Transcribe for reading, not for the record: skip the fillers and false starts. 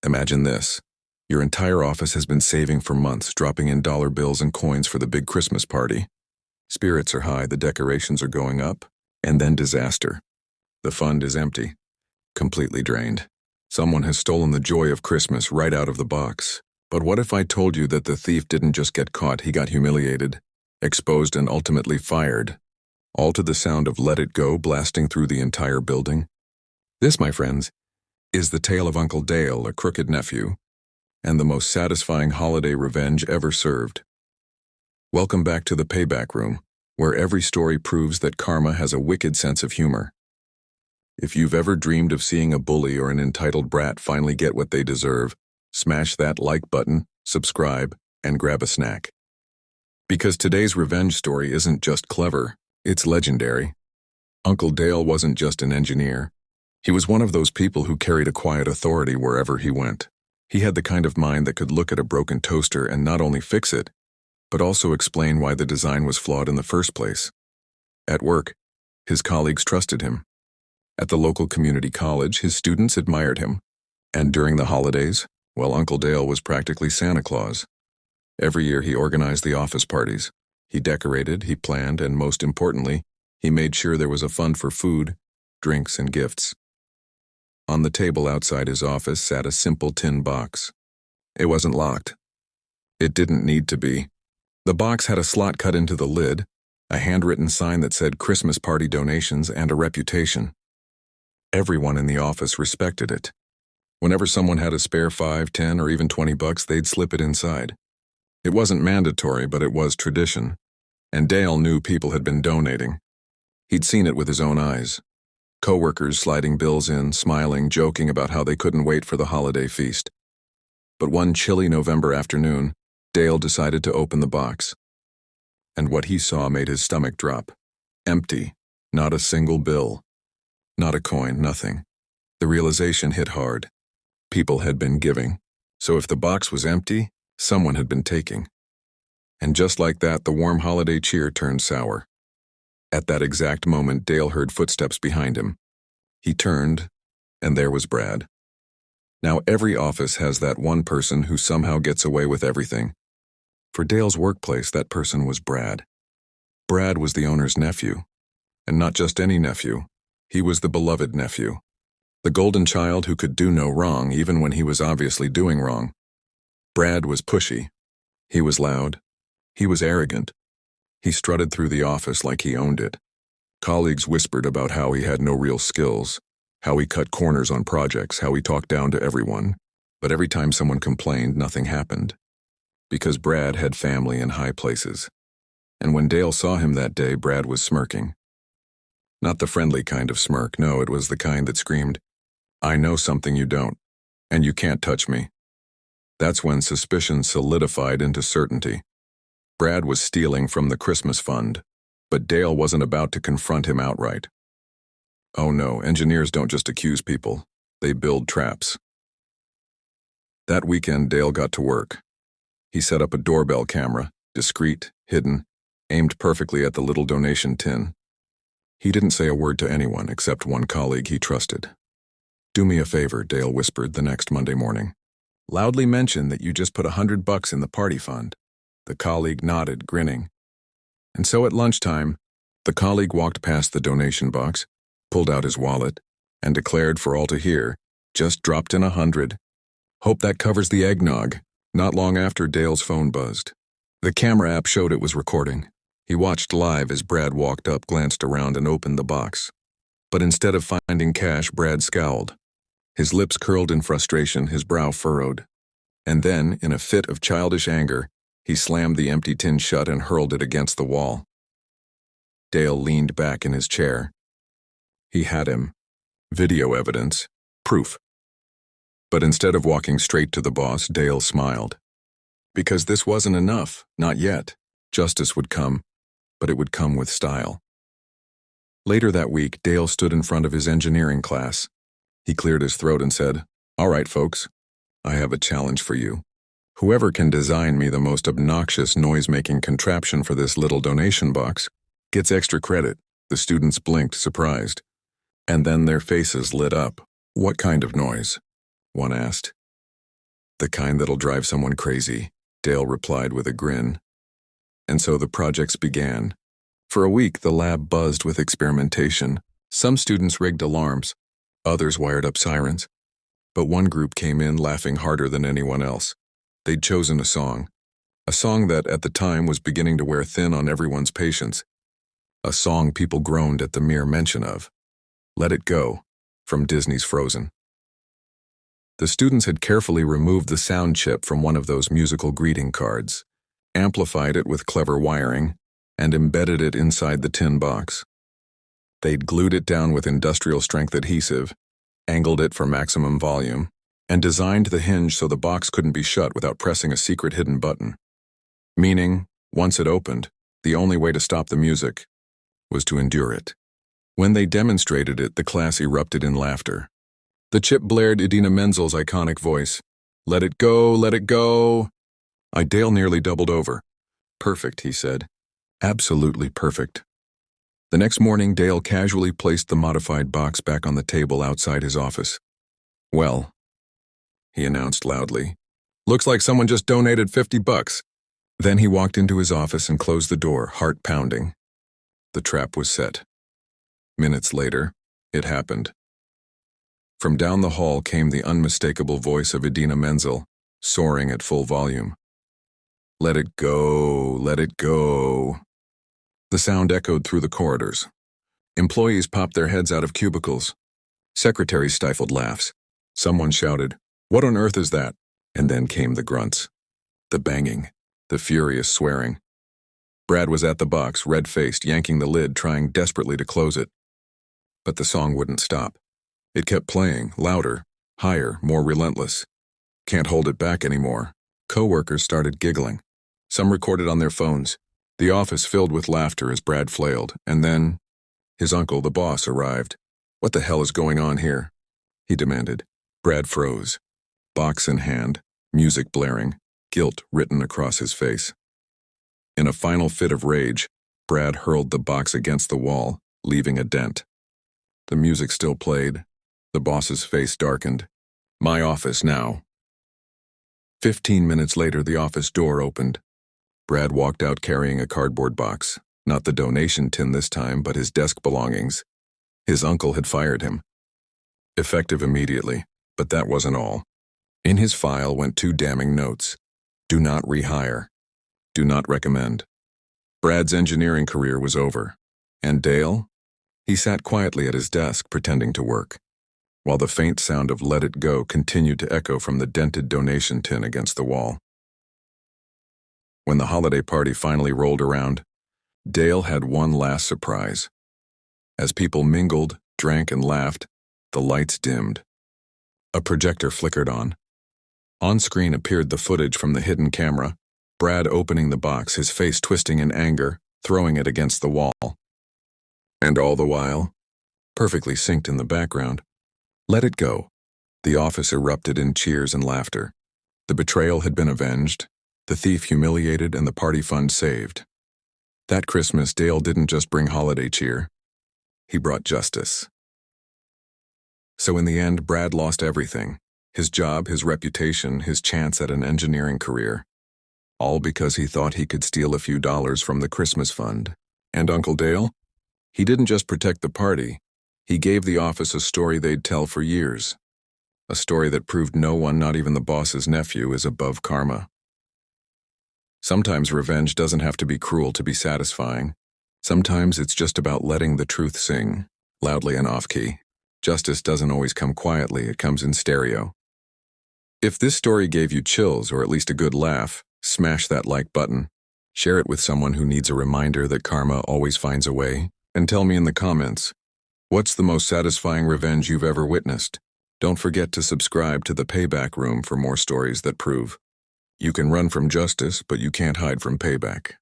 Imagine this. Your entire office has been saving for months, dropping in dollar bills and coins for the big Christmas party. Spirits are high, the decorations are going up, and then disaster. The fund is empty, completely drained. Someone has stolen the joy of Christmas right out of the box. But what if I told you that the thief didn't just get caught, he got humiliated, exposed, and ultimately fired? All to the sound of Let It Go blasting through the entire building? This, my friends, is the tale of Uncle Dale, a crooked nephew, and the most satisfying holiday revenge ever served. Welcome back to the Payback Room, where every story proves that karma has a wicked sense of humor. If you've ever dreamed of seeing a bully or an entitled brat finally get what they deserve, smash that like button, subscribe, and grab a snack. Because today's revenge story isn't just clever, it's legendary. Uncle Dale wasn't just an engineer. He was one of those people who carried a quiet authority wherever he went. He had the kind of mind that could look at a broken toaster and not only fix it, but also explain why the design was flawed in the first place. At work, his colleagues trusted him. At the local community college, his students admired him. And during the holidays, well, Uncle Dale was practically Santa Claus. Every year he organized the office parties. He decorated, he planned, and most importantly, he made sure there was a fund for food, drinks, and gifts. On the table outside his office sat a simple tin box. It wasn't locked. It didn't need to be. The box had a slot cut into the lid, a handwritten sign that said Christmas party donations, and a reputation. Everyone in the office respected it. Whenever someone had a spare $5, $10, or even $20, they'd slip it inside. It wasn't mandatory, but it was tradition. And Dale knew people had been donating. He'd seen it with his own eyes. Coworkers sliding bills in, smiling, joking about how they couldn't wait for the holiday feast. But one chilly November afternoon, Dale decided to open the box. And what he saw made his stomach drop. Empty. Not a single bill. Not a coin, nothing. The realization hit hard. People had been giving. So if the box was empty, someone had been taking. And just like that, the warm holiday cheer turned sour. At that exact moment, Dale heard footsteps behind him. He turned, and there was Brad. Now, every office has that one person who somehow gets away with everything. For Dale's workplace, that person was Brad. Brad was the owner's nephew. And not just any nephew. He was the beloved nephew. The golden child who could do no wrong, even when he was obviously doing wrong. Brad was pushy. He was loud. He was arrogant. He strutted through the office like he owned it. Colleagues whispered about how he had no real skills, how he cut corners on projects, how he talked down to everyone. But every time someone complained, nothing happened. Because Brad had family in high places. And when Dale saw him that day, Brad was smirking. Not the friendly kind of smirk, no, it was the kind that screamed, "I know something you don't, and you can't touch me." That's when suspicion solidified into certainty. Brad was stealing from the Christmas fund, but Dale wasn't about to confront him outright. Oh no, engineers don't just accuse people, they build traps. That weekend, Dale got to work. He set up a doorbell camera, discreet, hidden, aimed perfectly at the little donation tin. He didn't say a word to anyone except one colleague he trusted. "Do me a favor," Dale whispered the next Monday morning. "Loudly mention that you just put $100 in the party fund." The colleague nodded, grinning. And so at lunchtime, the colleague walked past the donation box, pulled out his wallet, and declared for all to hear, "Just dropped in 100. Hope that covers the eggnog." Not long after, Dale's phone buzzed. The camera app showed it was recording. He watched live as Brad walked up, glanced around, and opened the box. But instead of finding cash, Brad scowled. His lips curled in frustration, his brow furrowed. And then, in a fit of childish anger, he slammed the empty tin shut and hurled it against the wall. Dale leaned back in his chair. He had him. Video evidence. Proof. But instead of walking straight to the boss, Dale smiled. Because this wasn't enough, not yet. Justice would come, but it would come with style. Later that week, Dale stood in front of his engineering class. He cleared his throat and said, "All right, folks, I have a challenge for you. Whoever can design me the most obnoxious noise-making contraption for this little donation box gets extra credit." The students blinked, surprised. And then their faces lit up. "What kind of noise?" one asked. The kind that'll drive someone crazy, Dale replied with a grin. And so the projects began. For a week, the lab buzzed with experimentation. Some students rigged alarms, others wired up sirens. But one group came in laughing harder than anyone else. They'd chosen a song that at the time was beginning to wear thin on everyone's patience. A song people groaned at the mere mention of. Let It Go, from Disney's Frozen. The students had carefully removed the sound chip from one of those musical greeting cards, amplified it with clever wiring, and embedded it inside the tin box. They'd glued it down with industrial-strength adhesive, angled it for maximum volume, and designed the hinge so the box couldn't be shut without pressing a secret hidden button. Meaning, once it opened, the only way to stop the music was to endure it. When they demonstrated it, the class erupted in laughter. The chip blared Idina Menzel's iconic voice. Let it go, let it go. Dale nearly doubled over. Perfect, he said. Absolutely perfect. The next morning, Dale casually placed the modified box back on the table outside his office. Well, he announced loudly, looks like someone just donated $50. Then he walked into his office and closed the door, heart pounding. The trap was set. Minutes later, it happened. From down the hall came the unmistakable voice of Idina Menzel, soaring at full volume. Let it go, let it go. The sound echoed through the corridors. Employees popped their heads out of cubicles. Secretaries stifled laughs. Someone shouted, "What on earth is that?" And then came the grunts, the banging, the furious swearing. Brad was at the box, red-faced, yanking the lid, trying desperately to close it. But the song wouldn't stop. It kept playing, louder, higher, more relentless. Can't hold it back anymore. Co-workers started giggling. Some recorded on their phones. The office filled with laughter as Brad flailed, and then his uncle, the boss, arrived. What the hell is going on here? He demanded. Brad froze. Box in hand, music blaring, guilt written across his face. In a final fit of rage, Brad hurled the box against the wall, leaving a dent. The music still played. The boss's face darkened. My office now. 15 minutes later, the office door opened. Brad walked out carrying a cardboard box, not the donation tin this time, but his desk belongings. His uncle had fired him. Effective immediately, but that wasn't all. In his file went 2 damning notes. Do not rehire. Do not recommend. Brad's engineering career was over. And Dale? He sat quietly at his desk, pretending to work, while the faint sound of Let It Go continued to echo from the dented donation tin against the wall. When the holiday party finally rolled around, Dale had one last surprise. As people mingled, drank, and laughed, the lights dimmed. A projector flickered on. On screen appeared the footage from the hidden camera, Brad opening the box, his face twisting in anger, throwing it against the wall. And all the while, perfectly synced in the background, Let It Go. The office erupted in cheers and laughter. The betrayal had been avenged, the thief humiliated, and the party fund saved. That Christmas, Dale didn't just bring holiday cheer. He brought justice. So in the end, Brad lost everything. His job, his reputation, his chance at an engineering career. All because he thought he could steal a few dollars from the Christmas fund. And Uncle Dale? He didn't just protect the party. He gave the office a story they'd tell for years. A story that proved no one, not even the boss's nephew, is above karma. Sometimes revenge doesn't have to be cruel to be satisfying. Sometimes it's just about letting the truth sing, loudly and off-key. Justice doesn't always come quietly, it comes in stereo. If this story gave you chills or at least a good laugh, smash that like button. Share it with someone who needs a reminder that karma always finds a way. And tell me in the comments, what's the most satisfying revenge you've ever witnessed? Don't forget to subscribe to the Payback Room for more stories that prove you can run from justice, but you can't hide from payback.